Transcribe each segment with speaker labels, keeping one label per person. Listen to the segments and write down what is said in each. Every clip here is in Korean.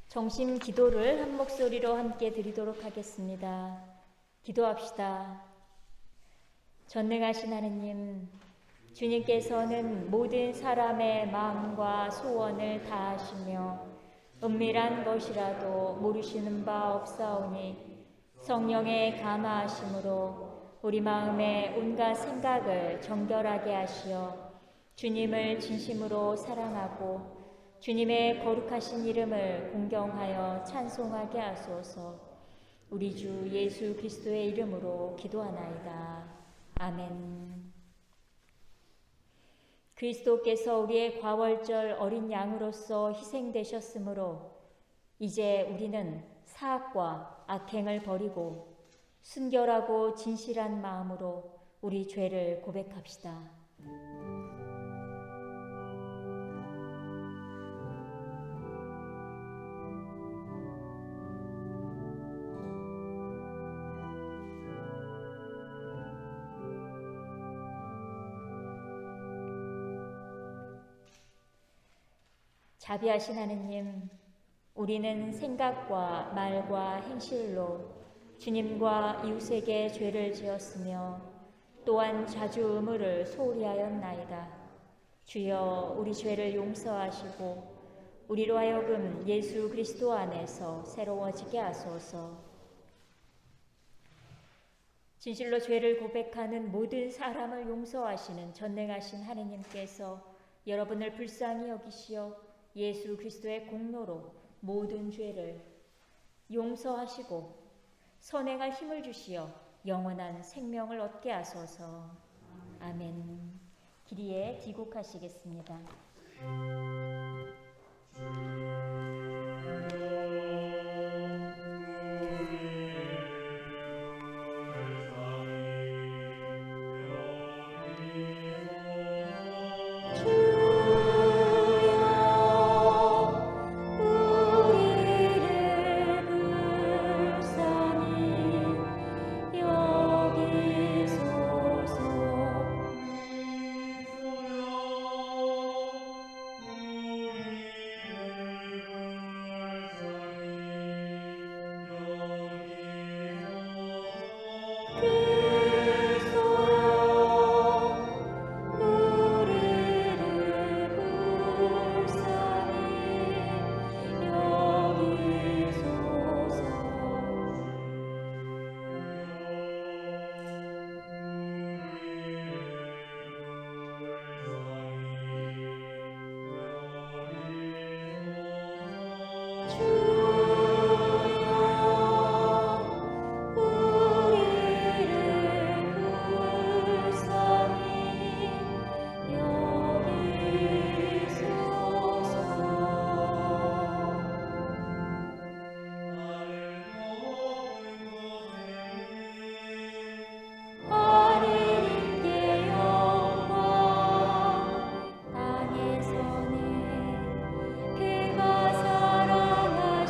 Speaker 1: 정심 기도를 한 목소리로 함께 드리도록 하겠습니다. 기도합시다. 전능하신 하느님, 주님께서는 모든 사람의 마음과 소원을 다하시며 은밀한 것이라도 모르시는 바 없사오니 성령의 감화하심으로 우리 마음의 온갖 생각을 정결하게 하시어 주님을 진심으로 사랑하고 주님의 거룩하신 이름을 공경하여 찬송하게 하소서. 우리 주 예수 그리스도의 이름으로 기도하나이다. 아멘. 그리스도께서 우리의 과월절 어린 양으로서 희생되셨으므로 이제 우리는 사악과 악행을 버리고 순결하고 진실한 마음으로 우리 죄를 고백합시다. 자비하신 하느님, 우리는 생각과 말과 행실로 주님과 이웃에게 죄를 지었으며 또한 자주 의무를 소홀히 하였나이다. 주여, 우리 죄를 용서하시고 우리로 하여금 예수 그리스도 안에서 새로워지게 하소서. 진실로 죄를 고백하는 모든 사람을 용서하시는 전능하신 하느님께서 여러분을 불쌍히 여기시어 예수 그리스도의 공로로 모든 죄를 용서하시고 선행할 힘을 주시어 영원한 생명을 얻게 하소서. 아멘. 기리에 기곡하시겠습니다.
Speaker 2: 그가 사랑하시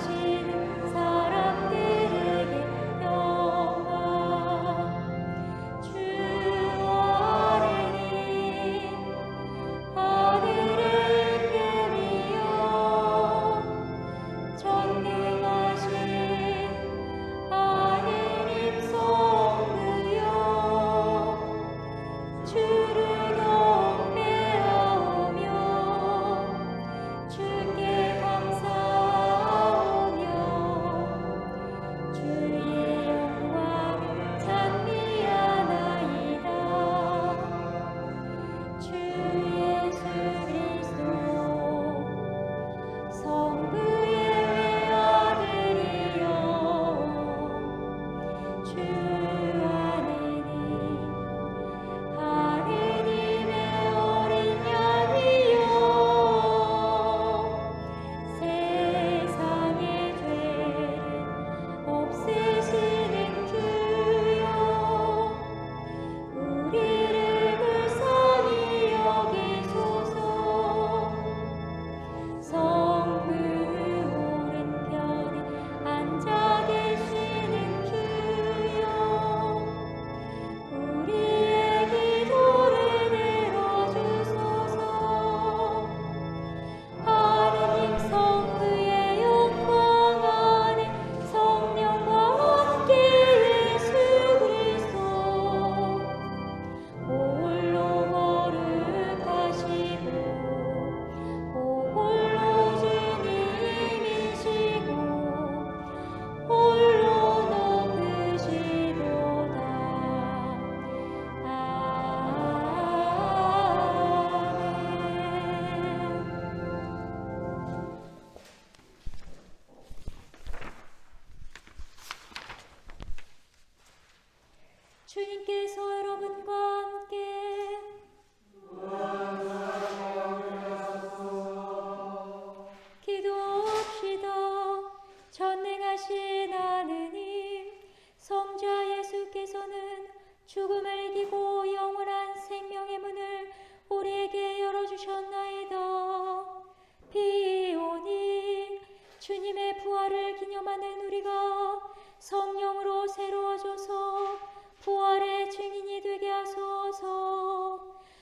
Speaker 1: 주님의 부활을 기념하는 우리가 성령으로 새로워져서 부활의 증인이 되게 하소서.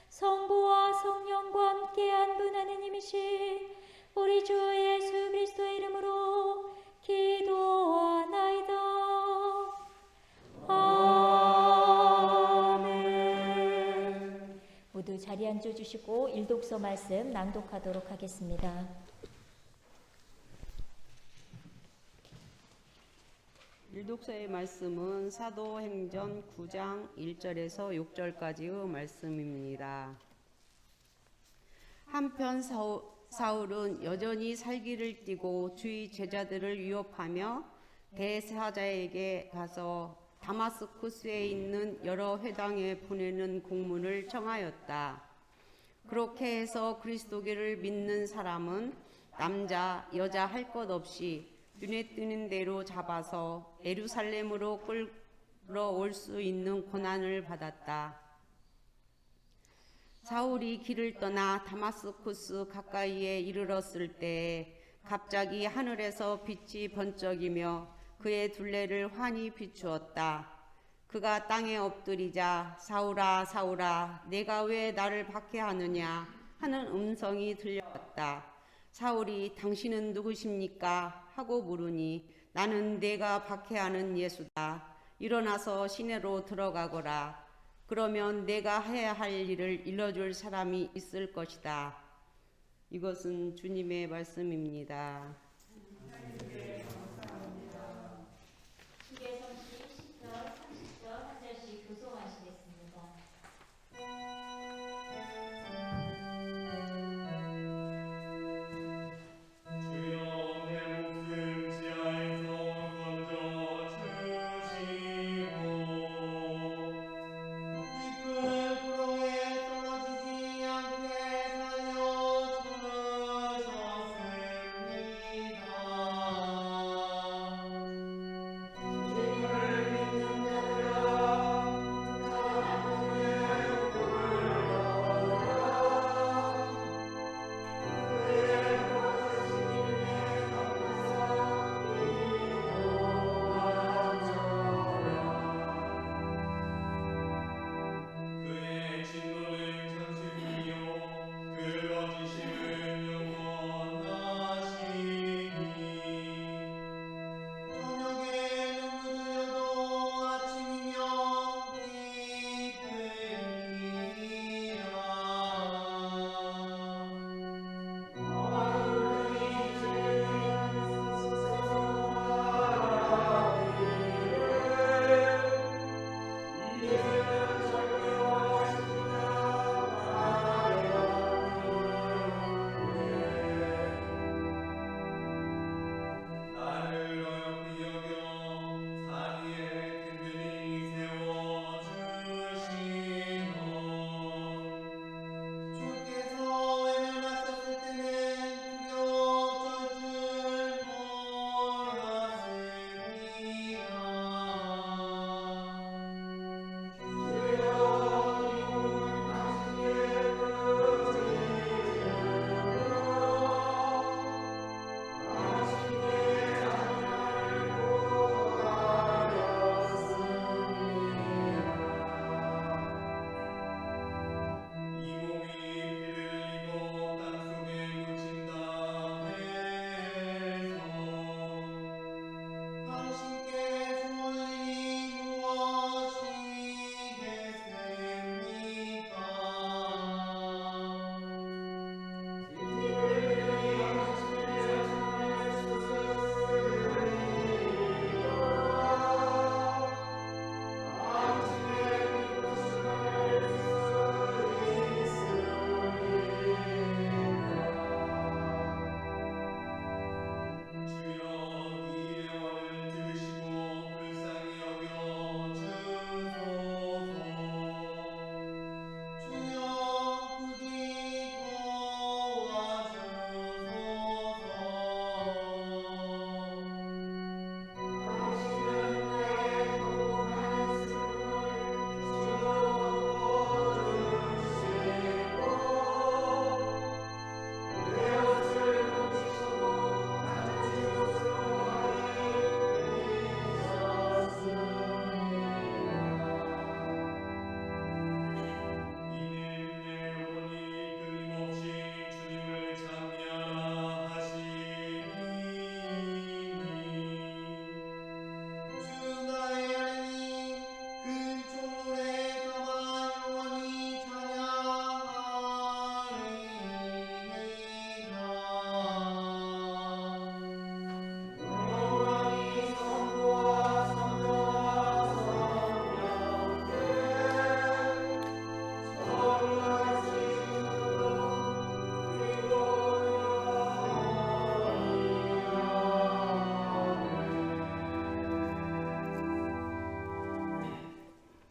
Speaker 1: 성부와 성령과 함께 한 분 하느님이신 우리 주 예수 그리스도의 이름으로 기도하나이다. 아멘. 모두 자리에 앉아주시고 일독서 말씀 낭독하도록 하겠습니다.
Speaker 2: 일독서의 말씀은 사도행전 9장 1절에서 6절까지의 말씀입니다. 한편 사울은 여전히 살기를 띠고 주의 제자들을 위협하며 대사자에게 가서 다마스쿠스에 있는 여러 회당에 보내는 공문을 청하였다. 그렇게 해서 그리스도교를 믿는 사람은 남자, 여자 할 것 없이 눈에 띄는 대로 잡아서 예루살렘으로 끌어올 수 있는 고난을 받았다. 사울이 길을 떠나 다마스쿠스 가까이에 이르렀을 때 갑자기 하늘에서 빛이 번쩍이며 그의 둘레를 환히 비추었다. 그가 땅에 엎드리자 사울아 사울아 내가 왜 나를 박해하느냐 하는 음성이 들려왔다. 사울이 당신은 누구십니까? 하고 물으니 나는 내가 박해하는 예수다. 일어나서 시내로 들어가거라. 그러면 내가 해야 할 일을 일러줄 사람이 있을 것이다. 이것은 주님의 말씀입니다.
Speaker 3: 주셨습니다.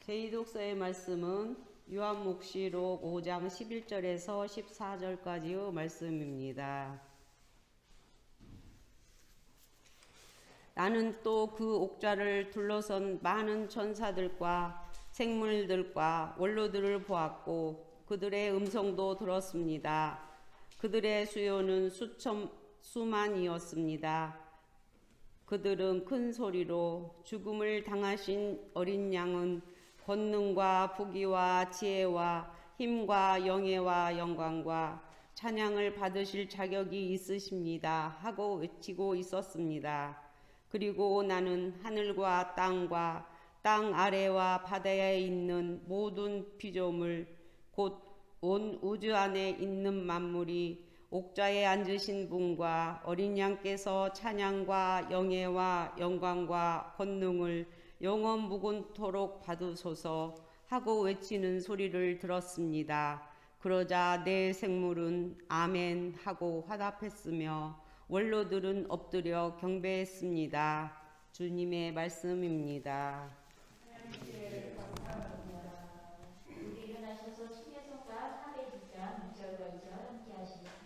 Speaker 2: 제2독서의 말씀은 요한묵시록 5장 11절에서 14절까지의 말씀입니다. 나는 또 그 옥좌를 둘러선 많은 천사들과 생물들과 원로들을 보았고 그들의 음성도 들었습니다. 그들의 수요는 수만이었습니다. 그들은 큰 소리로 죽음을 당하신 어린 양은 권능과 부귀와 지혜와 힘과 영예와 영광과 찬양을 받으실 자격이 있으십니다 하고 외치고 있었습니다. 그리고 나는 하늘과 땅과 땅 아래와 바다에 있는 모든 피조물 곧 온 우주 안에 있는 만물이 옥좌에 앉으신 분과 어린 양께서 찬양과 영예와 영광과 권능을 영원 무궁토록 받으소서 하고 외치는 소리를 들었습니다. 그러자 네 생물은 아멘 하고 화답했으며 원로들은 엎드려 경배했습니다. 주님의 말씀입니다.
Speaker 1: 우리 일어나셔서 신명성가 402장 6절과 2절 함께 하시겠습니다.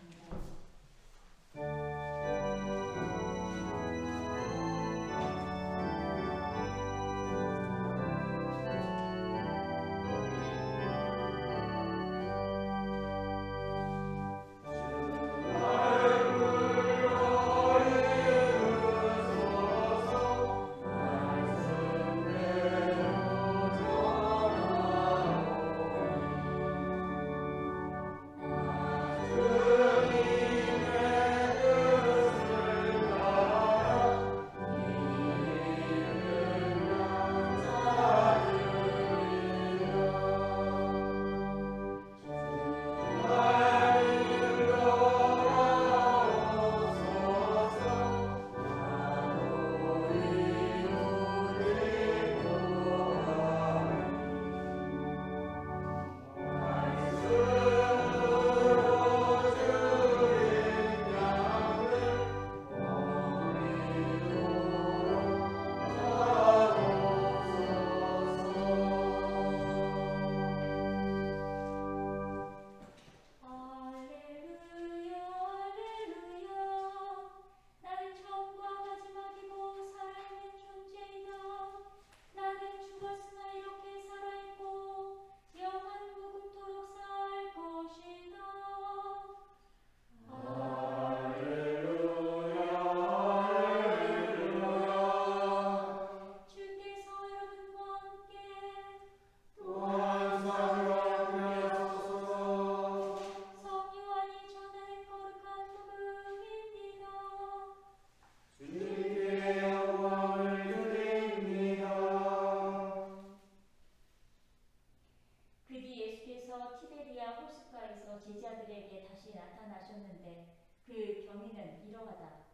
Speaker 1: 제자들에게 다시 나타나셨는데 그 경위는 이러하다.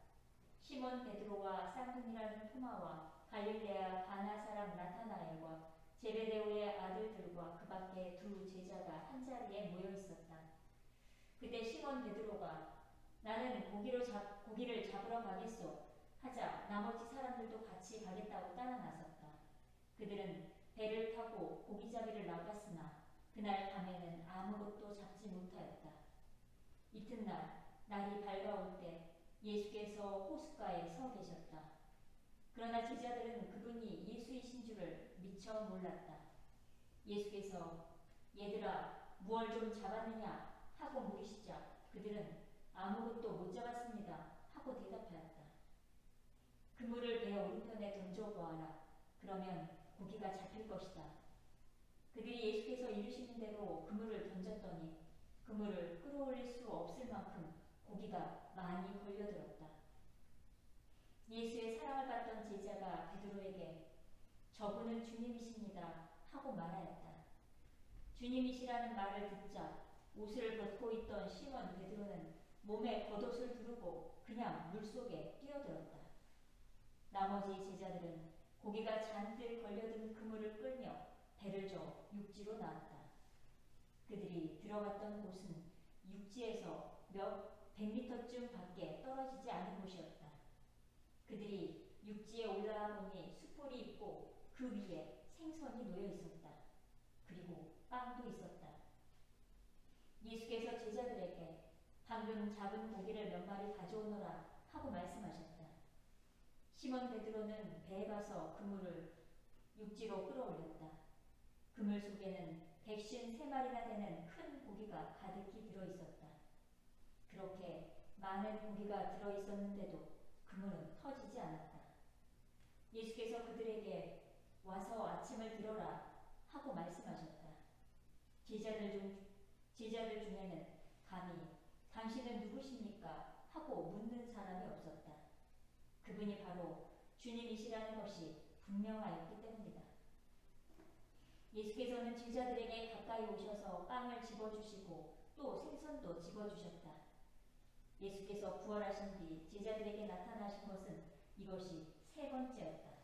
Speaker 1: 시몬 베드로와 쌍둥이라는 토마와 갈릴레아 가나 사람 나타나엘과 제베데오의 아들들과 그 밖에 두 제자가 한자리에 모여 있었다. 그때 시몬 베드로가 나는 고기를 잡으러 가겠소 하자 나머지 사람들도 같이 가겠다고 따라 나섰다. 그들은 배를 타고 고기잡이를 나갔으나 그날 밤에는 아무것도 잡지 못하였다. 이튿날 날이 밝아올 때 예수께서 호숫가에 서 계셨다. 그러나 제자들은 그분이 예수이신 줄을 미처 몰랐다. 예수께서 얘들아 무얼 좀 잡았느냐 하고 물으시자 그들은 아무것도 못 잡았습니다 하고 대답하였다. 그물을 배 오른편에 던져보아라. 그러면 고기가 잡힐 것이다. 그들이 예수께서 이르시는 대로 그물을 던졌더니 그물을 끌어올릴 수 없을 만큼 고기가 많이 걸려들었다. 예수의 사랑을 받던 제자가 베드로에게 저분은 주님이십니다 하고 말하였다. 주님이시라는 말을 듣자 옷을 벗고 있던 시몬 베드로는 몸에 겉옷을 두르고 그냥 물속에 뛰어들었다. 나머지 제자들은 고기가 잔뜩 걸려든 그물을 끌며 배를 저 육지로 나왔다. 그들이 들어갔던 곳은 육지에서 몇 100m쯤 밖에 떨어지지 않은 곳이었다. 그들이 육지에 올라와 보니 숯불이 있고 그 위에 생선이 놓여 있었다. 그리고 빵도 있었다. 예수께서 제자들에게 방금 잡은 고기를 몇 마리 가져오너라 하고 말씀하셨다. 시몬 베드로는 배에 가서 그물을 육지로 끌어올렸다. 그물 속에는 153마리나 되는 큰 고기가 가득히 들어있었다. 그렇게 많은 고기가 들어있었는데도 그물은 터지지 않았다. 예수께서 그들에게 와서 아침을 들어라 하고 말씀하셨다. 제자들 중에는 감히 당신은 누구십니까? 하고 묻는 사람이 없었다. 그분이 바로 주님이시라는 것이 분명하였기 때문이다. 예수께서는 제자들에게 가까이 오셔서 빵을 집어주시고 또 생선도 집어주셨다. 예수께서 부활하신 뒤 제자들에게 나타나신 것은 이것이 세 번째였다.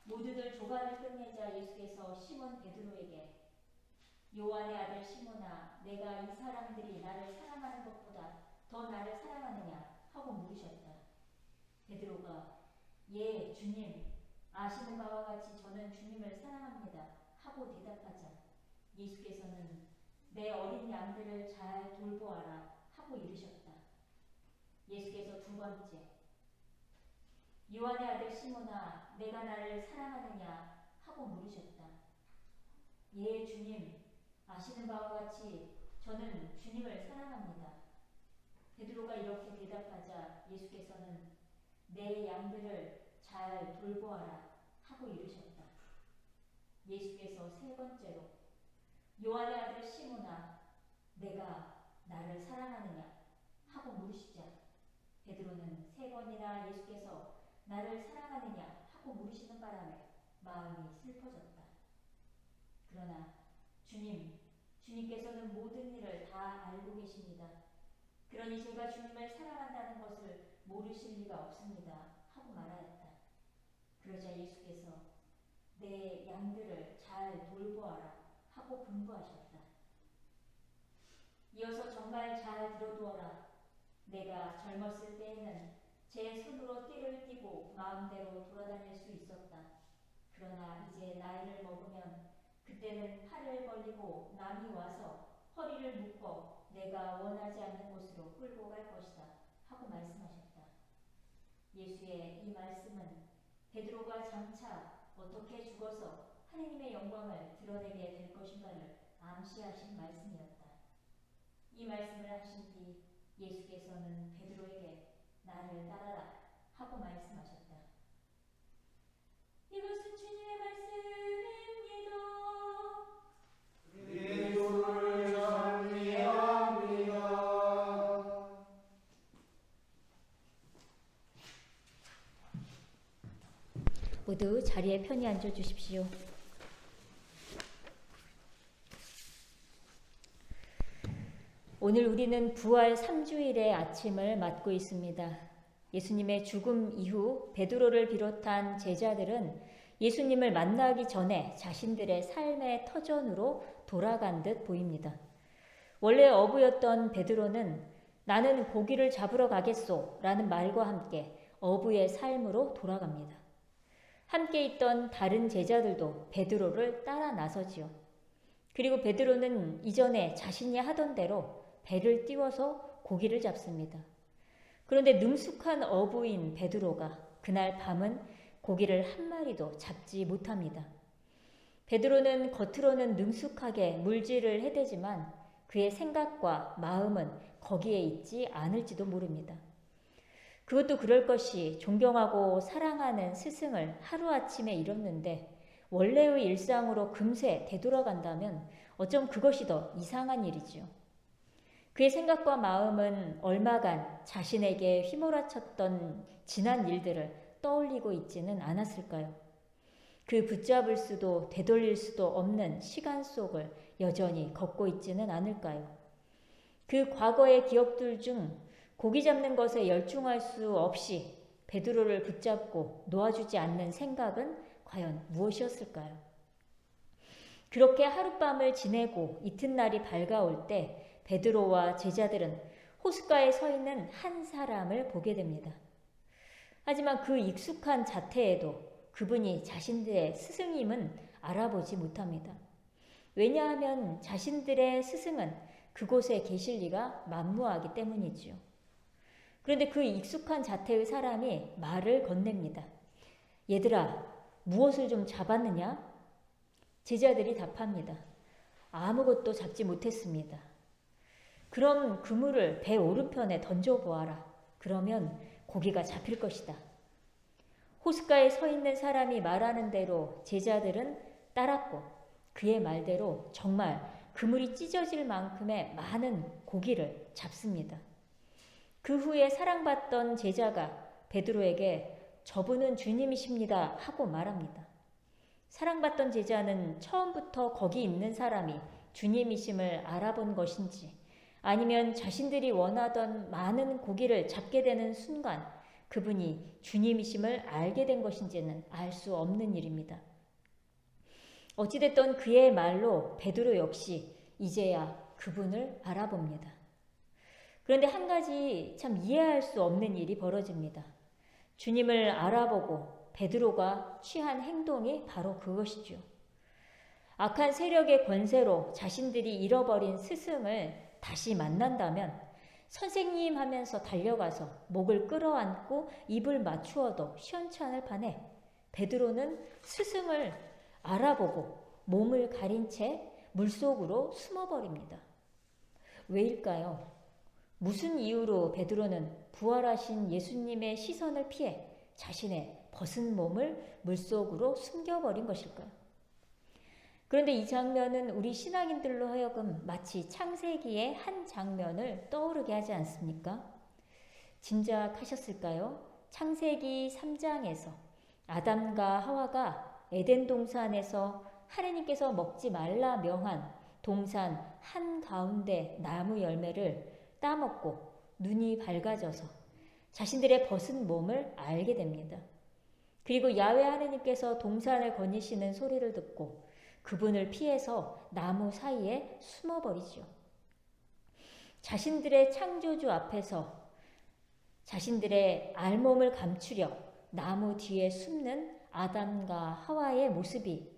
Speaker 1: 모두들 조간을 끝내자 예수께서 시몬 베드로에게 요한의 아들 시몬아, 내가 이 사람들이 나를 사랑하는 것보다 더 나를 사랑하느냐 하고 물으셨다. 베드로가 예, 주님, 아시는 바와 같이 저는 주님을 사랑합니다 하고 대답하자 예수께서는 내 어린 양들을 잘 돌보아라 하고 이르셨다. 예수께서 두 번째, 요한의 아들 시몬아, 내가 나를 사랑하느냐 하고 물으셨다. 예, 주님, 아시는 바와 같이 저는 주님을 사랑합니다. 베드로가 이렇게 대답하자 예수께서는 내 양들을 잘 돌보아라 하고 이르셨다. 예수께서 세 번째로 요한의 아들 시몬아, 내가 나를 사랑하느냐 하고 물으시자 베드로는 세 번이나 예수께서 나를 사랑하느냐 하고 물으시는 바람에 마음이 슬퍼졌다. 그러나 주님께서는 모든 일을 다 알고 계십니다. 그러니 제가 주님을 사랑한다는 것을 모르실 리가 없습니다 하고 말하였다. 그러자 예수께서 내 양들을 잘 돌보아라 하고 분부하셨다. 이어서 정말 잘 들어두어라. 내가 젊었을 때에는 제 손으로 띠를 띠고 마음대로 돌아다닐 수 있었다. 그러나 이제 나이를 먹으면 그때는 팔을 벌리고 남이 와서 허리를 묶어 내가 원하지 않는 곳으로 끌고 갈 것이다 하고 말씀하셨다. 예수의 이 말씀은 베드로가 장차 어떻게 죽어서 하느님의 영광을 드러내게 될 것인가를 암시하신 말씀이었다. 이 말씀을 하신 뒤 예수께서는 베드로에게 나를 따라라 하고 말씀하셨다. 이것은 주님의 말씀입니다.
Speaker 3: 예수를 찬미합니다.
Speaker 1: 모두 자리에 편히 앉아 주십시오. 오늘 우리는 부활 3주일의 아침을 맞고 있습니다. 예수님의 죽음 이후 베드로를 비롯한 제자들은 예수님을 만나기 전에 자신들의 삶의 터전으로 돌아간 듯 보입니다. 원래 어부였던 베드로는 나는 고기를 잡으러 가겠소 라는 말과 함께 어부의 삶으로 돌아갑니다. 함께 있던 다른 제자들도 베드로를 따라 나서지요. 그리고 베드로는 이전에 자신이 하던 대로 배를 띄워서 고기를 잡습니다. 그런데 능숙한 어부인 베드로가 그날 밤은 고기를 한 마리도 잡지 못합니다. 베드로는 겉으로는 능숙하게 물질을 해대지만 그의 생각과 마음은 거기에 있지 않을지도 모릅니다. 그것도 그럴 것이 존경하고 사랑하는 스승을 하루아침에 잃었는데 원래의 일상으로 금세 되돌아간다면 어쩜 그것이 더 이상한 일이지요. 그의 생각과 마음은 얼마간 자신에게 휘몰아쳤던 지난 일들을 떠올리고 있지는 않았을까요? 그 붙잡을 수도 되돌릴 수도 없는 시간 속을 여전히 걷고 있지는 않을까요? 그 과거의 기억들 중 고기 잡는 것에 열중할 수 없이 베드로를 붙잡고 놓아주지 않는 생각은 과연 무엇이었을까요? 그렇게 하룻밤을 지내고 이튿날이 밝아올 때 베드로와 제자들은 호숫가에 서 있는 한 사람을 보게 됩니다. 하지만 그 익숙한 자태에도 그분이 자신들의 스승임은 알아보지 못합니다. 왜냐하면 자신들의 스승은 그곳에 계실 리가 만무하기 때문이지요. 그런데 그 익숙한 자태의 사람이 말을 건넵니다. 얘들아, 무엇을 좀 잡았느냐? 제자들이 답합니다. 아무것도 잡지 못했습니다. 그럼 그물을 배 오른편에 던져보아라. 그러면 고기가 잡힐 것이다. 호숫가에 서 있는 사람이 말하는 대로 제자들은 따랐고 그의 말대로 정말 그물이 찢어질 만큼의 많은 고기를 잡습니다. 그 후에 사랑받던 제자가 베드로에게 저분은 주님이십니다 하고 말합니다. 사랑받던 제자는 처음부터 거기 있는 사람이 주님이심을 알아본 것인지 아니면 자신들이 원하던 많은 고기를 잡게 되는 순간 그분이 주님이심을 알게 된 것인지는 알 수 없는 일입니다. 어찌됐든 그의 말로 베드로 역시 이제야 그분을 알아봅니다. 그런데 한 가지 참 이해할 수 없는 일이 벌어집니다. 주님을 알아보고 베드로가 취한 행동이 바로 그것이죠. 악한 세력의 권세로 자신들이 잃어버린 스승을 다시 만난다면 선생님 하면서 달려가서 목을 끌어안고 입을 맞추어도 시원찮을 판에 베드로는 스승을 알아보고 몸을 가린 채 물속으로 숨어버립니다. 왜일까요? 무슨 이유로 베드로는 부활하신 예수님의 시선을 피해 자신의 벗은 몸을 물속으로 숨겨버린 것일까요? 그런데 이 장면은 우리 신앙인들로 하여금 마치 창세기의 한 장면을 떠오르게 하지 않습니까? 짐작하셨을까요? 창세기 3장에서 아담과 하와가 에덴 동산에서 하나님께서 먹지 말라 명한 동산 한가운데 나무 열매를 따먹고 눈이 밝아져서 자신들의 벗은 몸을 알게 됩니다. 그리고 야훼 하나님께서 동산을 거니시는 소리를 듣고 그분을 피해서 나무 사이에 숨어버리죠. 자신들의 창조주 앞에서 자신들의 알몸을 감추려 나무 뒤에 숨는 아담과 하와의 모습이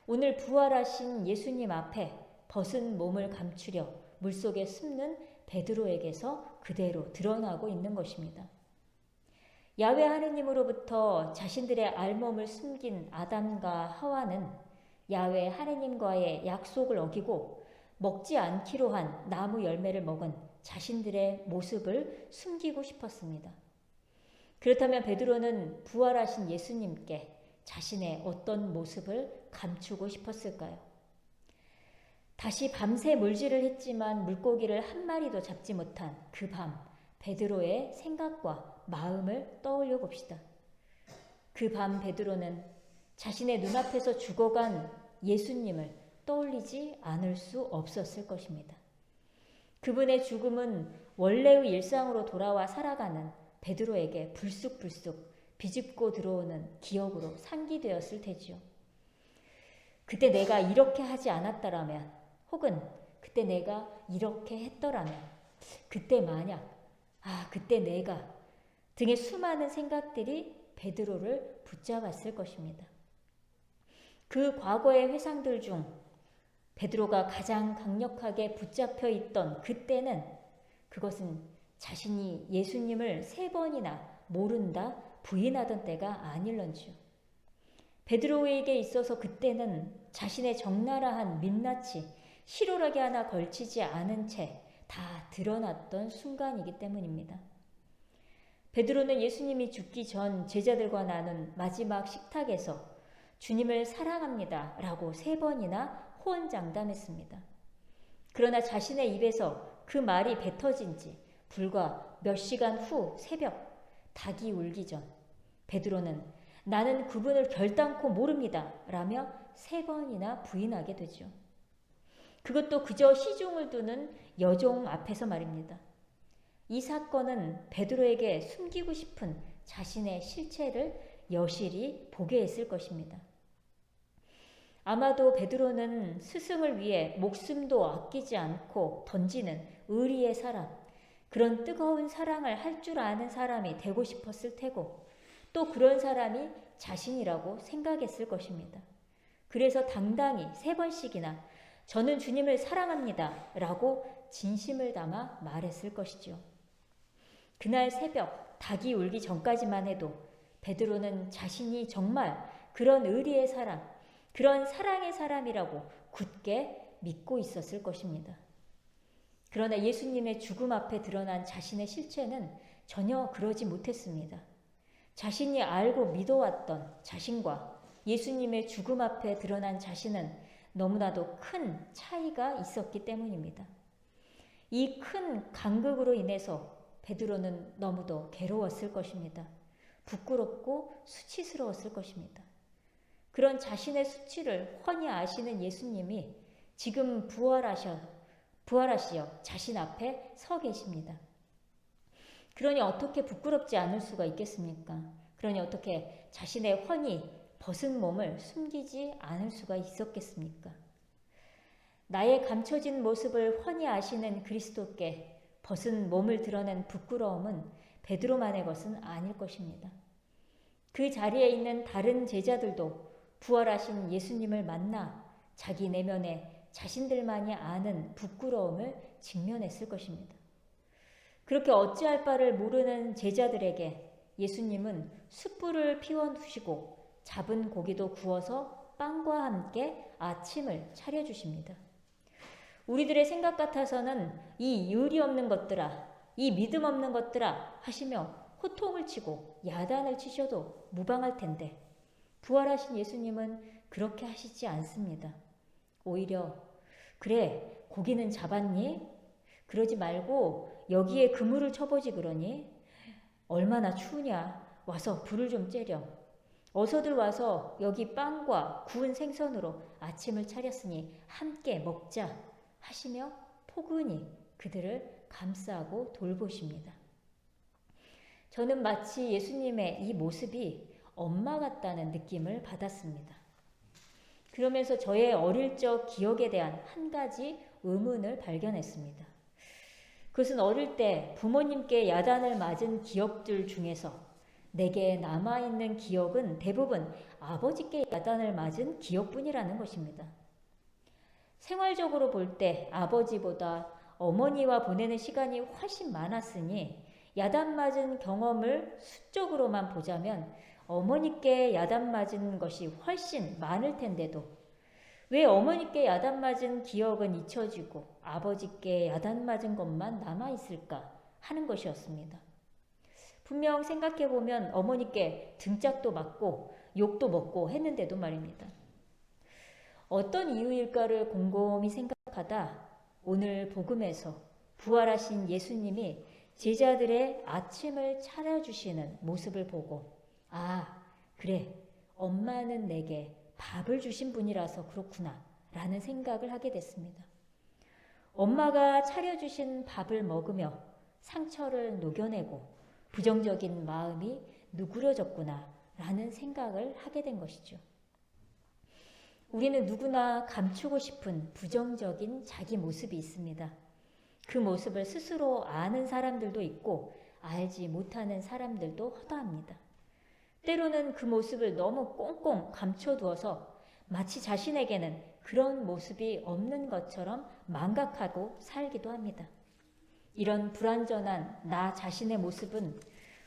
Speaker 1: 오늘 부활하신 예수님 앞에 벗은 몸을 감추려 물속에 숨는 베드로에게서 그대로 드러나고 있는 것입니다. 야훼 하느님으로부터 자신들의 알몸을 숨긴 아담과 하와는 야훼 하느님과의 약속을 어기고 먹지 않기로 한 나무 열매를 먹은 자신들의 모습을 숨기고 싶었습니다. 그렇다면 베드로는 부활하신 예수님께 자신의 어떤 모습을 감추고 싶었을까요? 다시 밤새 물질을 했지만 물고기를 한 마리도 잡지 못한 그 밤 베드로의 생각과 마음을 떠올려 봅시다. 그 밤 베드로는 자신의 눈앞에서 죽어간 예수님을 떠올리지 않을 수 없었을 것입니다. 그분의 죽음은 원래의 일상으로 돌아와 살아가는 베드로에게 불쑥불쑥 비집고 들어오는 기억으로 상기되었을 테지요. 그때 내가 이렇게 하지 않았더라면 혹은 그때 내가 이렇게 했더라면 그때 만약 그때 내가 등의 수많은 생각들이 베드로를 붙잡았을 것입니다. 그 과거의 회상들 중 베드로가 가장 강력하게 붙잡혀 있던 그때는 그것은 자신이 예수님을 3번이나 모른다 부인하던 때가 아닐런지요. 베드로에게 있어서 그때는 자신의 적나라한 민낯이 실오라기 하나 걸치지 않은 채 다 드러났던 순간이기 때문입니다. 베드로는 예수님이 죽기 전 제자들과 나눈 마지막 식탁에서 주님을 사랑합니다 라고 3번이나 호언장담했습니다. 그러나 자신의 입에서 그 말이 뱉어진 지 불과 몇 시간 후 새벽 닭이 울기 전 베드로는 나는 그분을 결단코 모릅니다 라며 3번이나 부인하게 되죠. 그것도 그저 시중을 두는 여종 앞에서 말입니다. 이 사건은 베드로에게 숨기고 싶은 자신의 실체를 여실히 보게 했을 것입니다. 아마도 베드로는 스승을 위해 목숨도 아끼지 않고 던지는 의리의 사람, 그런 뜨거운 사랑을 할 줄 아는 사람이 되고 싶었을 테고 또 그런 사람이 자신이라고 생각했을 것입니다. 그래서 당당히 3번씩이나 저는 주님을 사랑합니다 라고 진심을 담아 말했을 것이죠. 그날 새벽 닭이 울기 전까지만 해도 베드로는 자신이 정말 그런 의리의 사람, 그런 사랑의 사람이라고 굳게 믿고 있었을 것입니다. 그러나 예수님의 죽음 앞에 드러난 자신의 실체는 전혀 그러지 못했습니다. 자신이 알고 믿어왔던 자신과 예수님의 죽음 앞에 드러난 자신은 너무나도 큰 차이가 있었기 때문입니다. 이 큰 간극으로 인해서 베드로는 너무도 괴로웠을 것입니다. 부끄럽고 수치스러웠을 것입니다. 그런 자신의 수치를 훤히 아시는 예수님이 지금 부활하시어 자신 앞에 서 계십니다. 그러니 어떻게 부끄럽지 않을 수가 있겠습니까? 그러니 어떻게 자신의 훤히 벗은 몸을 숨기지 않을 수가 있었겠습니까? 나의 감춰진 모습을 훤히 아시는 그리스도께 벗은 몸을 드러낸 부끄러움은 베드로만의 것은 아닐 것입니다. 그 자리에 있는 다른 제자들도 부활하신 예수님을 만나 자기 내면에 자신들만이 아는 부끄러움을 직면했을 것입니다. 그렇게 어찌할 바를 모르는 제자들에게 예수님은 숯불을 피워두시고 잡은 고기도 구워서 빵과 함께 아침을 차려주십니다. 우리들의 생각 같아서는 이 의리 없는 것들아, 이 믿음 없는 것들아 하시며 호통을 치고 야단을 치셔도 무방할 텐데 부활하신 예수님은 그렇게 하시지 않습니다. 오히려 그래 고기는 잡았니? 그러지 말고 여기에 그물을 쳐보지 그러니? 얼마나 추우냐? 와서 불을 좀 쬐렴. 어서들 와서 여기 빵과 구운 생선으로 아침을 차렸으니 함께 먹자 하시며 포근히 그들을 감싸고 돌보십니다. 저는 마치 예수님의 이 모습이 엄마 같다는 느낌을 받았습니다. 그러면서 저의 어릴 적 기억에 대한 한 가지 의문을 발견했습니다. 그것은 어릴 때 부모님께 야단을 맞은 기억들 중에서 내게 남아있는 기억은 대부분 아버지께 야단을 맞은 기억뿐이라는 것입니다. 생활적으로 볼 때 아버지보다 어머니와 보내는 시간이 훨씬 많았으니 야단 맞은 경험을 수적으로만 보자면 어머니께 야단 맞은 것이 훨씬 많을 텐데도 왜 어머니께 야단 맞은 기억은 잊혀지고 아버지께 야단 맞은 것만 남아있을까 하는 것이었습니다. 분명 생각해보면 어머니께 등짝도 맞고 욕도 먹고 했는데도 말입니다. 어떤 이유일까를 곰곰이 생각하다 오늘 복음에서 부활하신 예수님이 제자들의 아침을 차려주시는 모습을 보고 아, 그래, 엄마는 내게 밥을 주신 분이라서 그렇구나 라는 생각을 하게 됐습니다. 엄마가 차려주신 밥을 먹으며 상처를 녹여내고 부정적인 마음이 누그러졌구나 라는 생각을 하게 된 것이죠. 우리는 누구나 감추고 싶은 부정적인 자기 모습이 있습니다. 그 모습을 스스로 아는 사람들도 있고 알지 못하는 사람들도 허다합니다. 때로는 그 모습을 너무 꽁꽁 감춰두어서 마치 자신에게는 그런 모습이 없는 것처럼 망각하고 살기도 합니다. 이런 불완전한 나 자신의 모습은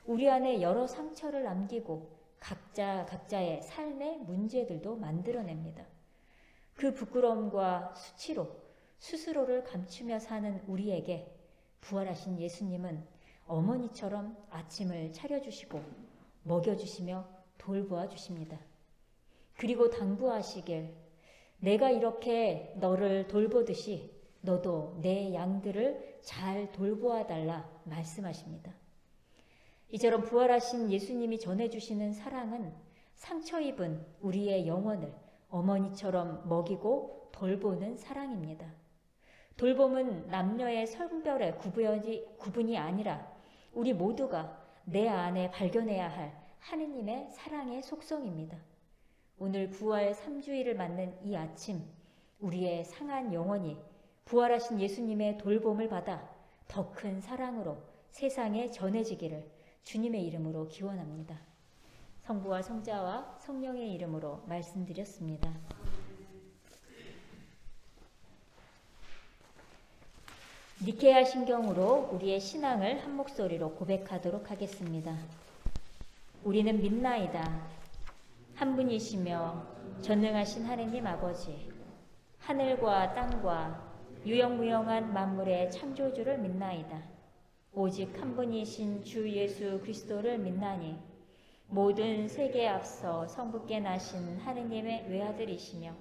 Speaker 1: 우리 안에 여러 상처를 남기고 각자의 삶의 문제들도 만들어냅니다. 그 부끄러움과 수치로 스스로를 감추며 사는 우리에게 부활하신 예수님은 어머니처럼 아침을 차려주시고 먹여주시며 돌보아 주십니다. 그리고 당부하시길 내가 이렇게 너를 돌보듯이 너도 내 양들을 잘 돌보아 달라 말씀하십니다. 이처럼 부활하신 예수님이 전해주시는 사랑은 상처 입은 우리의 영혼을 어머니처럼 먹이고 돌보는 사랑입니다. 돌봄은 남녀의 성별의 구분이 아니라 우리 모두가 내 안에 발견해야 할 하느님의 사랑의 속성입니다. 오늘 부활 3주일을 맞는 이 아침 우리의 상한 영혼이 부활하신 예수님의 돌봄을 받아 더 큰 사랑으로 세상에 전해지기를 주님의 이름으로 기원합니다. 성부와 성자와 성령의 이름으로 말씀드렸습니다. 니케아 신경으로 우리의 신앙을 한 목소리로 고백하도록 하겠습니다. 우리는 믿나이다. 한 분이시며 전능하신 하느님 아버지, 하늘과 땅과 유영무영한 만물의 창조주를 믿나이다. 오직 한 분이신 주 예수 그리스도를 믿나니 모든 세계에 앞서 성부께 나신 하느님의 외아들이시며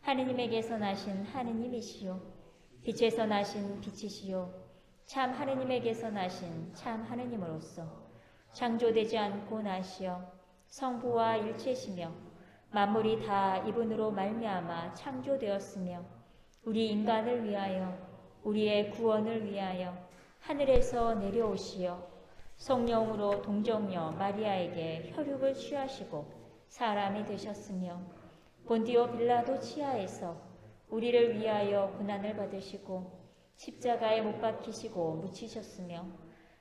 Speaker 1: 하느님에게서 나신 하느님이시요 빛에서 나신 빛이시요 참 하느님에게서 나신 참 하느님으로서 창조되지 않고 나시어 성부와 일체시며 만물이 다 이분으로 말미암아 창조되었으며 우리 인간을 위하여 우리의 구원을 위하여 하늘에서 내려오시어 성령으로 동정녀 마리아에게 혈육을 취하시고 사람이 되셨으며 본디오 빌라도 치하에서 우리를 위하여 고난을 받으시고 십자가에 못 박히시고 묻히셨으며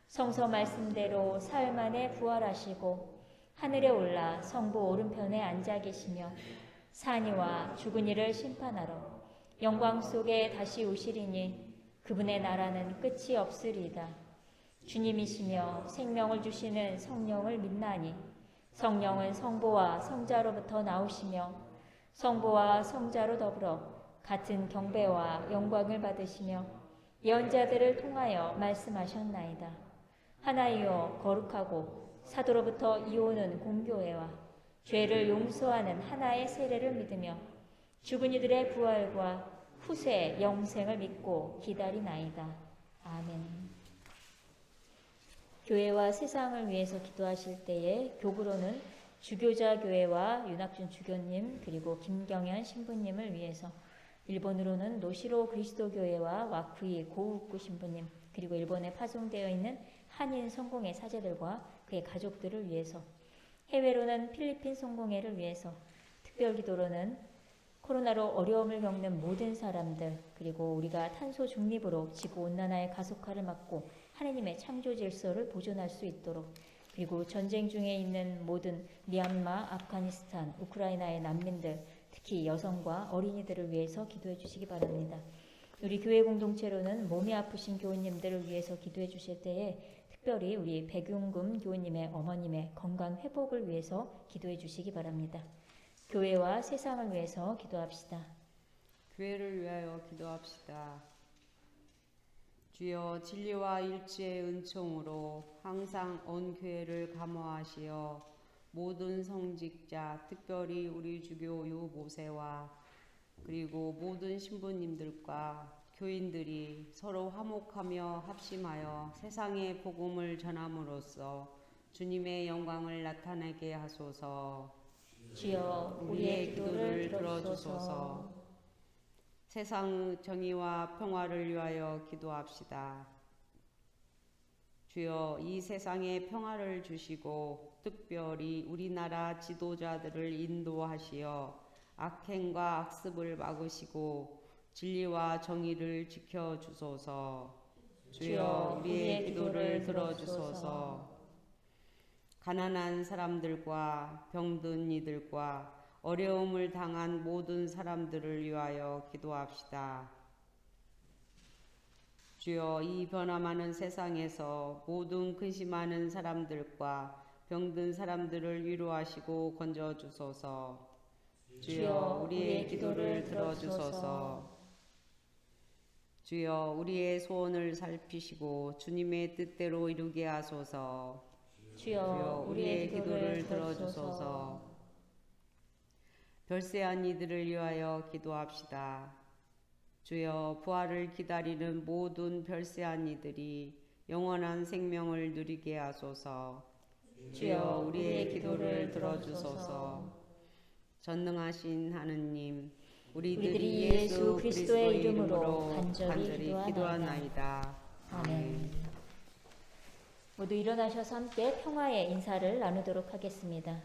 Speaker 1: 성서 말씀대로 사흘 만에 부활하시고 하늘에 올라 성부 오른편에 앉아 계시며 산이와 죽은 이를 심판하러 영광 속에 다시 오시리니 그분의 나라는 끝이 없으리이다. 주님이시며 생명을 주시는 성령을 믿나니 성령은 성부와 성자로부터 나오시며 성부와 성자로 더불어 같은 경배와 영광을 받으시며 예언자들을 통하여 말씀하셨나이다. 하나이요 거룩하고 사도로부터 이오는 공교회와 죄를 용서하는 하나의 세례를 믿으며 죽은 이들의 부활과 후세 영생을 믿고 기다리나이다. 아멘. 교회와 세상을 위해서 기도하실 때에 교구로는 주교자 교회와 윤학준 주교님 그리고 김경현 신부님을 위해서, 일본으로는 노시로 그리스도교회와 와쿠이 고우쿠 신부님 그리고 일본에 파송되어 있는 한인 성공회 사제들과 그의 가족들을 위해서, 해외로는 필리핀 성공회를 위해서, 특별기도로는 코로나로 어려움을 겪는 모든 사람들 그리고 우리가 탄소 중립으로 지구온난화의 가속화를 막고 하느님의 창조 질서를 보존할 수 있도록, 그리고 전쟁 중에 있는 모든 미얀마, 아프가니스탄, 우크라이나의 난민들, 특히 여성과 어린이들을 위해서 기도해 주시기 바랍니다. 우리 교회 공동체로는 몸이 아프신 교우님들을 위해서 기도해 주실 때에 특별히 우리 백윤금 교우님의 어머님의 건강 회복을 위해서 기도해 주시기 바랍니다. 교회와 세상을 위해서 기도합시다.
Speaker 2: 교회를 위하여 기도합시다. 주여, 진리와 일치의 은총으로 항상 온 교회를 감화하시어 모든 성직자, 특별히 우리 주교 유모세와 그리고 모든 신부님들과 교인들이 서로 화목하며 합심하여 세상의 복음을 전함으로써 주님의 영광을 나타내게 하소서.
Speaker 1: 주여, 우리의 기도를 들어주소서.
Speaker 2: 세상의 정의와 평화를 위하여 기도합시다. 주여, 이 세상에 평화를 주시고 특별히 우리나라 지도자들을 인도하시어 악행과 악습을 막으시고 진리와 정의를 지켜주소서. 주여, 우리의 기도를 들어주소서. 가난한 사람들과 병든 이들과 어려움을 당한 모든 사람들을 위하여 기도합시다. 주여, 이 변화많은 세상에서 모든 근심하는 사람들과 병든 사람들을 위로하시고 건져주소서. 주여, 우리의 기도를 들어주소서. 주여, 우리의 소원을 살피시고 주님의 뜻대로 이루게 하소서.
Speaker 1: 주여, 우리의 기도를 들어주소서.
Speaker 2: 별세한 이들을 위하여 기도합시다. 주여, 부활을 기다리는 모든 별세한 이들이 영원한 생명을 누리게 하소서. 주여, 우리의 기도를 들어주소서. 전능하신 하느님, 우리들이 예수 그리스도의 이름으로 간절히 기도하나이다.
Speaker 1: 아멘. 모두 일어나셔서 함께 평화의 인사를 나누도록 하겠습니다.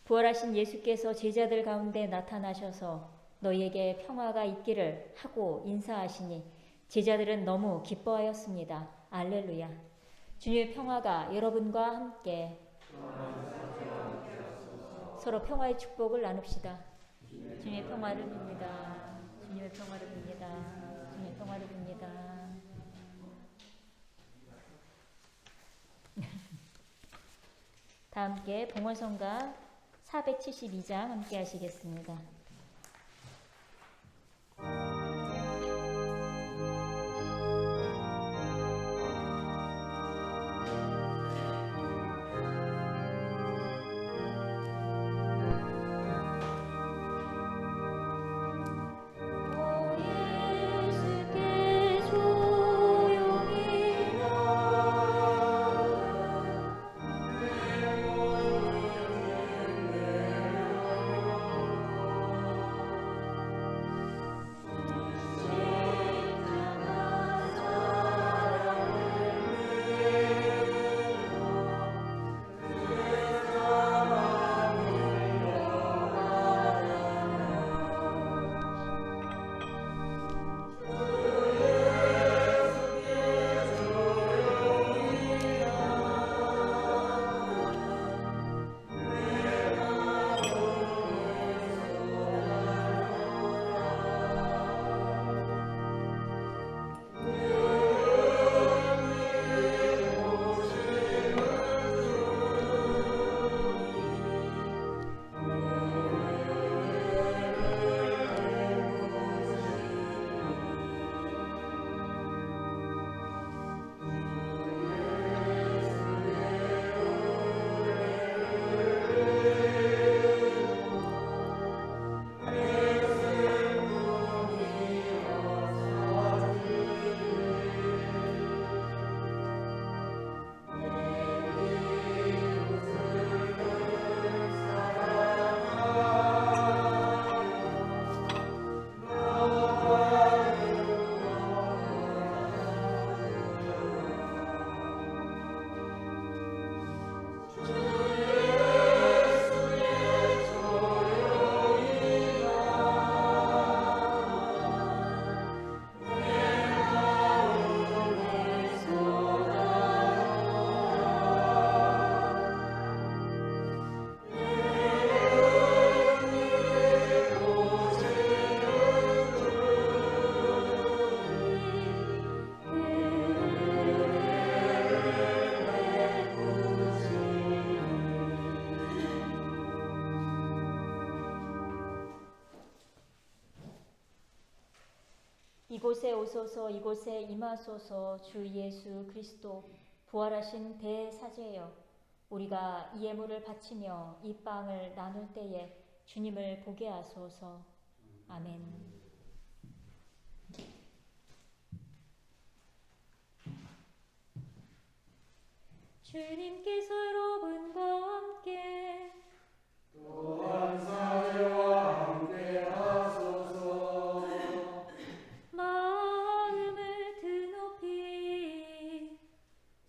Speaker 1: 부활하신 예수께서 제자들 가운데 나타나셔서 너희에게 평화가 있기를 하고 인사하시니 제자들은 너무 기뻐하였습니다. 알렐루야. 주님의 평화가 여러분과 함께. 서로 평화의 축복을 나눕시다. 주님의 평화를 빕니다. 주님의 평화를 빕니다. 주님의 평화를 빕니다. 다 함께 봉헌성가 472장 함께 하시겠습니다. 이곳에 오소서, 이곳에 임하소서. 주 예수 그리스도 부활하신 대사제여, 우리가 이 예물을 바치며 이 빵을 나눌 때에 주님을 보게 하소서. 아멘. 주님께서 여러분과 함께
Speaker 3: 또한 사제와 함께 하소서.
Speaker 1: 마음을 드높이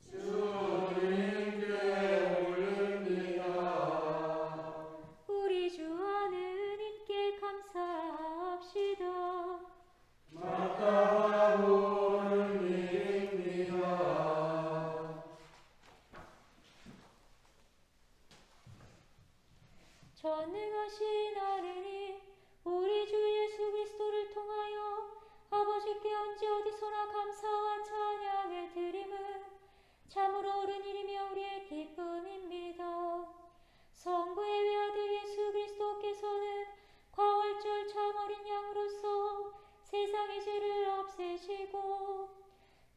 Speaker 3: 주님께 올립니다.
Speaker 1: 우리 주 하느님께 감사합시다.
Speaker 3: 마땅하고 옳은 일입니다.
Speaker 1: 전능하신 하느님, 우리 주 예수 그리스도를 통하여 아버지께 언제 어디서나 감사와 찬양을 드림은 참으로 옳은 일이며 우리의 기쁨입니다. 성부의 외아들 예수 그리스도께서는 과월절 참 어린 양으로서 세상의 죄를 없애시고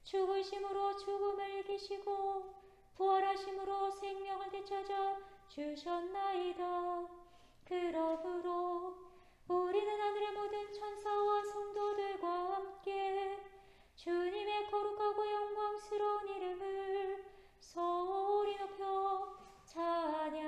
Speaker 1: 죽으심으로 죽음을 이기시고 부활하심으로 생명을 되찾아 주셨나이다. 그러므로 우리는 하늘의 모든 천사와 성도들과 함께 주님의 거룩하고 영광스러운 이름을 소리 높여 찬양하나이다.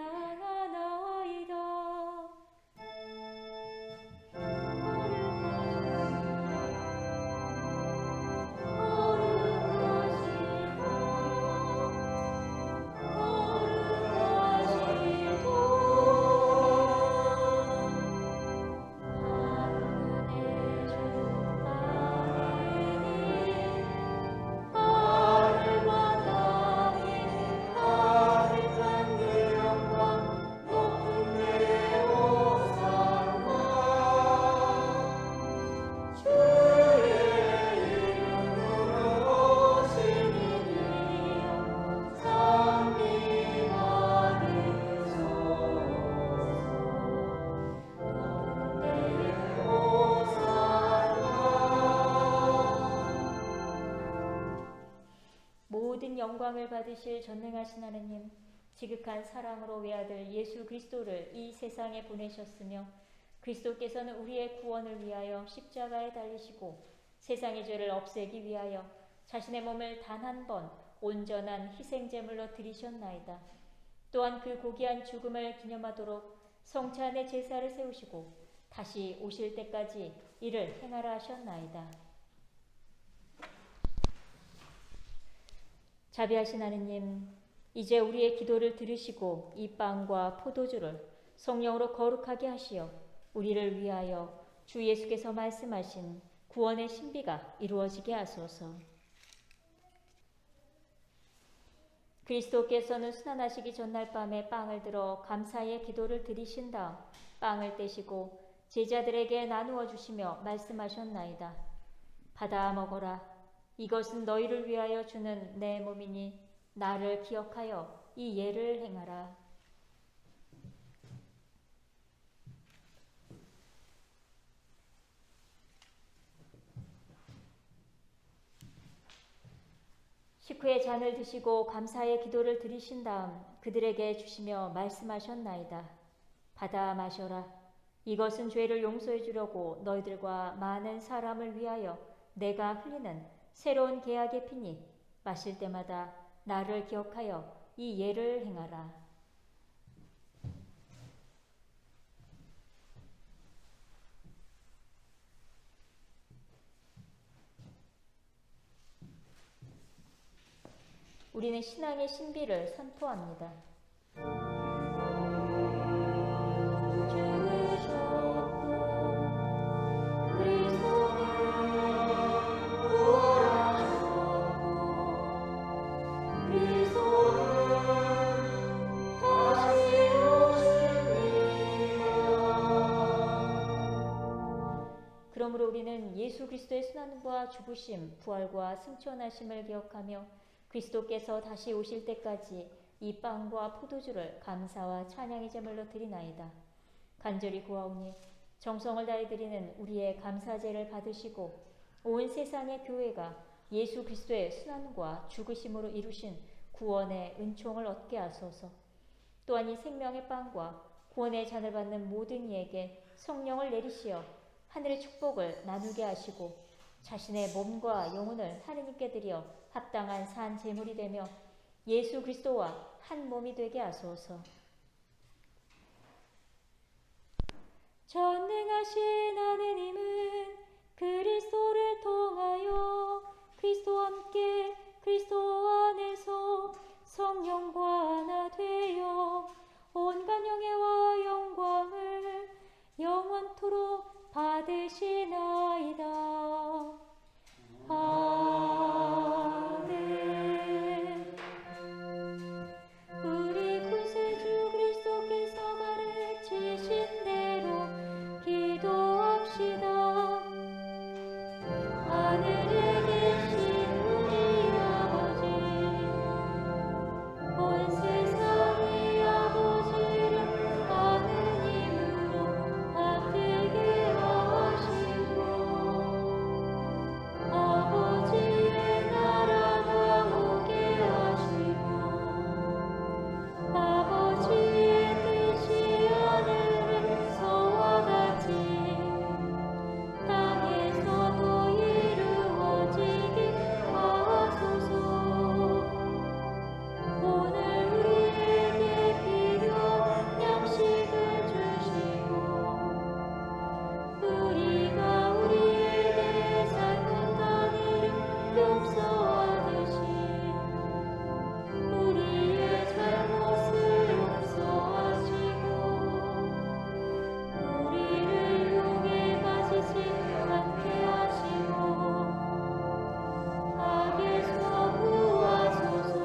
Speaker 1: 거룩하시도 모든 영광을 받으실 전능하신 하느님, 지극한 사랑으로 외아들 예수 그리스도를 이 세상에 보내셨으며 그리스도께서는 우리의 구원을 위하여 십자가에 달리시고 세상의 죄를 없애기 위하여 자신의 몸을 단 한 번 온전한 희생제물로 드리셨나이다. 또한 그 고귀한 죽음을 기념하도록 성차 안에 제사를 세우시고 다시 오실 때까지 이를 행하라 하셨나이다. 자비하신 하느님, 이제 우리의 기도를 들으시고 이 빵과 포도주를 성령으로 거룩하게 하시어 우리를 위하여 주 예수께서 말씀하신 구원의 신비가 이루어지게 하소서. 그리스도께서는 순환하시기 전날 밤에 빵을 들어 감사의 기도를 드리신 다음 빵을 떼시고 제자들에게 나누어 주시며 말씀하셨나이다. 받아 먹어라. 이것은 너희를 위하여 주는 내 몸이니 나를 기억하여 이 예를 행하라. 식후에 잔을 드시고 감사의 기도를 드리신 다음 그들에게 주시며 말씀하셨나이다. 받아 마셔라. 이것은 죄를 용서해 주려고 너희들과 많은 사람을 위하여 내가 흘리는 새로운 계약의 피니 마실 때마다 나를 기억하여 이 예를 행하라. 우리는 신앙의 신비를 선포합니다. 그러므로 우리는 예수 그리스도의 순환과 죽으심, 부활과 승천하심을 기억하며 그리스도께서 다시 오실 때까지 이 빵과 포도주를 감사와 찬양의 제물로 드리나이다. 간절히 구하오니 정성을 다해 드리는 우리의 감사제를 받으시고 온 세상의 교회가 예수 그리스도의 순환과 죽으심으로 이루신 구원의 은총을 얻게 하소서. 또한 이 생명의 빵과 구원의 잔을 받는 모든 이에게 성령을 내리시어 하늘의 축복을 나누게 하시고 자신의 몸과 영혼을 하느님께 드려 합당한 산 제물이 되며 예수 그리스도와 한 몸이 되게 하소서. 전능하신 하느님은 그리스도를 통하여 그리스도와 함께 그리스도 안에서 성령과 하나 되어 온갖 영예와 영광을 영원토록 받으시나이다. 아멘. 우리 구세주 그리스도께서 가르치신 대로 기도합시다. 하늘에 계신 우리 아버지, 온 세상의 아버지를 하느님으로 받들게 하시고 아버지의 나라가 오게 하시고 아버지의 뜻이 하늘에서와 같이 땅에서도 이루어지게 하소서. 오늘 우리에게 필요한 양식을 주시고 우리가 우리에게 잘못한 일을 용서하듯이 우리의 잘못을 용서하시고 우리를 유혹에 빠지지 않게 하시고 악에서 구하소서.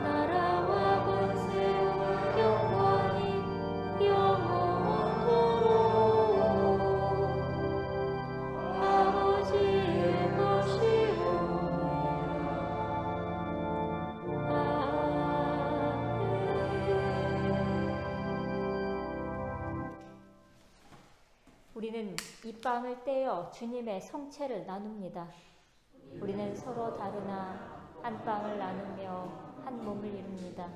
Speaker 1: 나라와 권세와 영광이 영원토록 아버지의 것이오니라. 아멘. 우리는 이 빵을 떼어 주님의 성체를 나눕니다. 우리는 서로 다르나 한 빵을 나누며 한 몸을 이룹니다.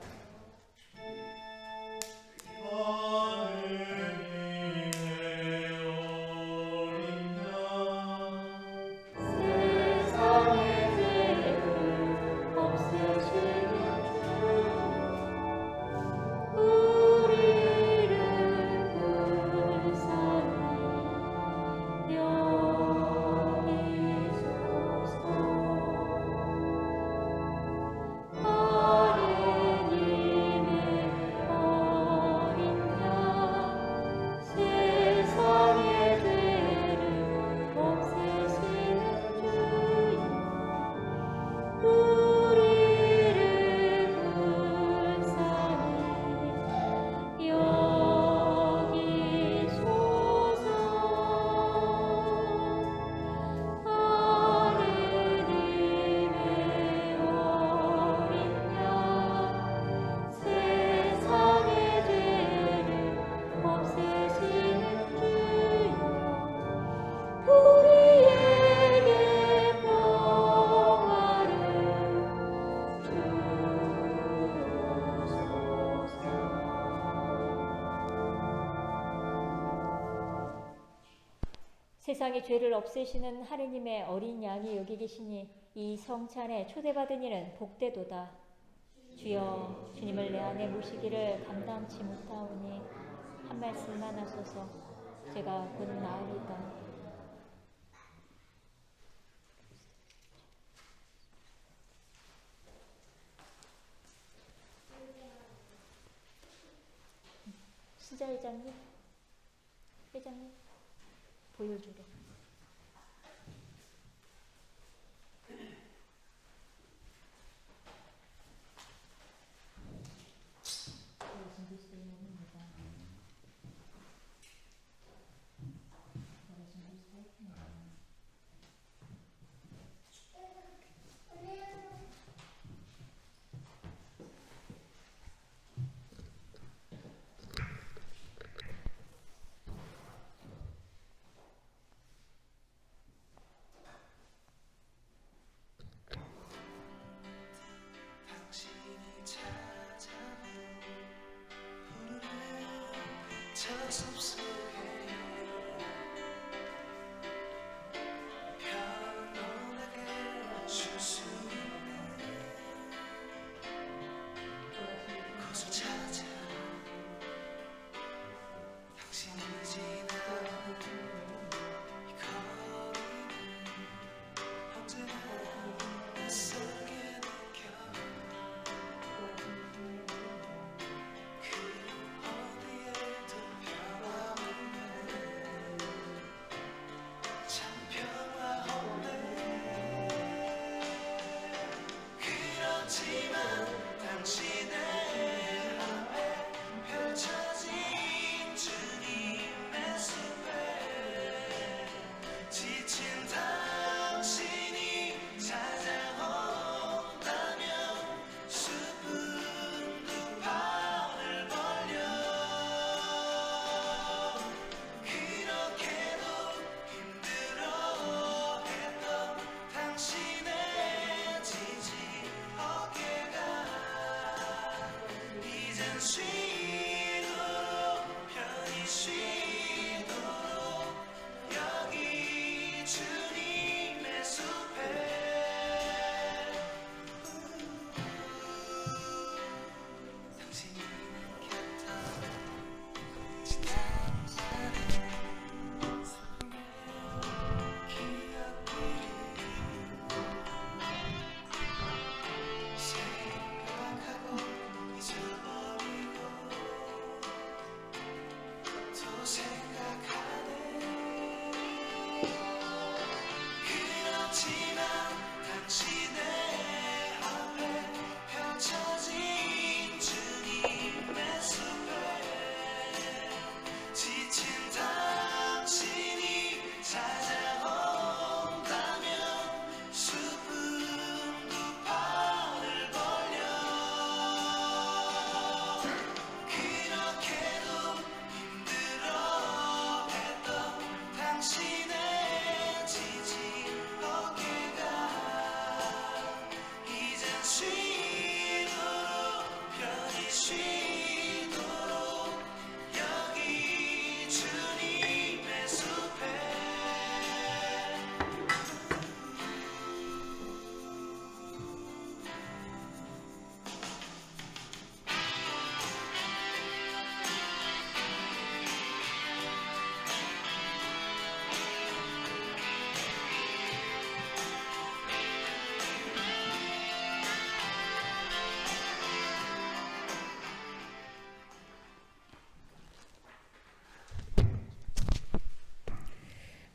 Speaker 1: 세상의 죄를 없애시는 우리를 불쌍히 여기소서. 하느님의 어린 양 세상의 죄를 없애시는 주여 우리를 불쌍히 여기소서. 하느님의 어린 양 세상의 죄를 없애시는 주여 우리에게 평화를 주소서. 세상의 죄를 없애시는 하느님의 어린 양이 여기 계시니 이 성찬에 초대받은 이는 복되도다. 주여, 주님을 내 안에 모시기를 감당치 못하오니 한 말씀만 하소서. 제가 곧 나으리다. 신자 회장님 보여주래.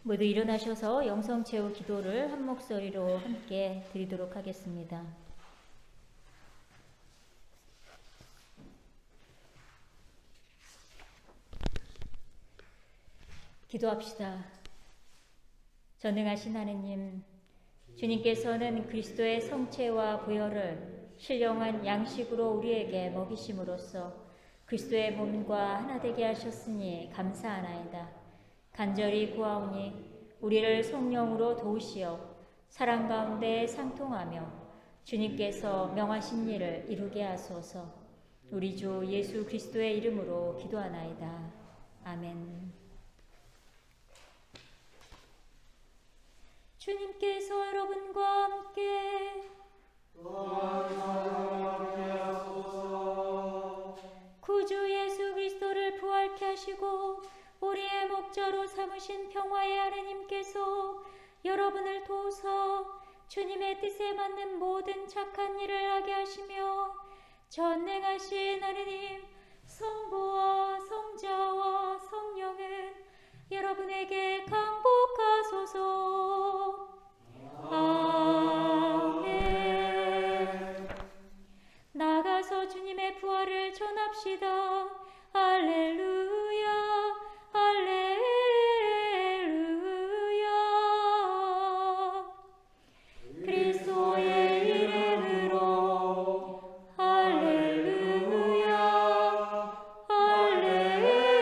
Speaker 1: 모두 일어나셔서 영성체후 기도를 한 목소리로 함께 드리도록 하겠습니다. 기도합시다. 전능하신 하느님, 주님께서는 그리스도의 성체와 부혈을 신령한 양식으로 우리에게 먹이심으로써 그리스도의 몸과 하나 되게 하셨으니 감사하나이다. 간절히 구하오니 우리를 성령으로 도우시어 사랑 가운데 상통하며 주님께서 명하신 일을 이루게 하소서. 우리 주 예수 그리스도의 이름으로 기도하나이다. 아멘. 주님께서 여러분과 함께 구주 예수 그리스도를 부활케 하시고 우리의 목자로 삼으신 평화의 하느님께서 여러분을 도우사 주님의 뜻에 맞는 모든 착한 일을 하게 하시며 전능하신 하느님 성부와 성자와 성령은 여러분에게 강복하소서. 아멘. 나가서 주님의 부활을 전합시다. 할렐루야, 할렐루야. 그리스도의 이름으로 할렐루야, 할렐루야.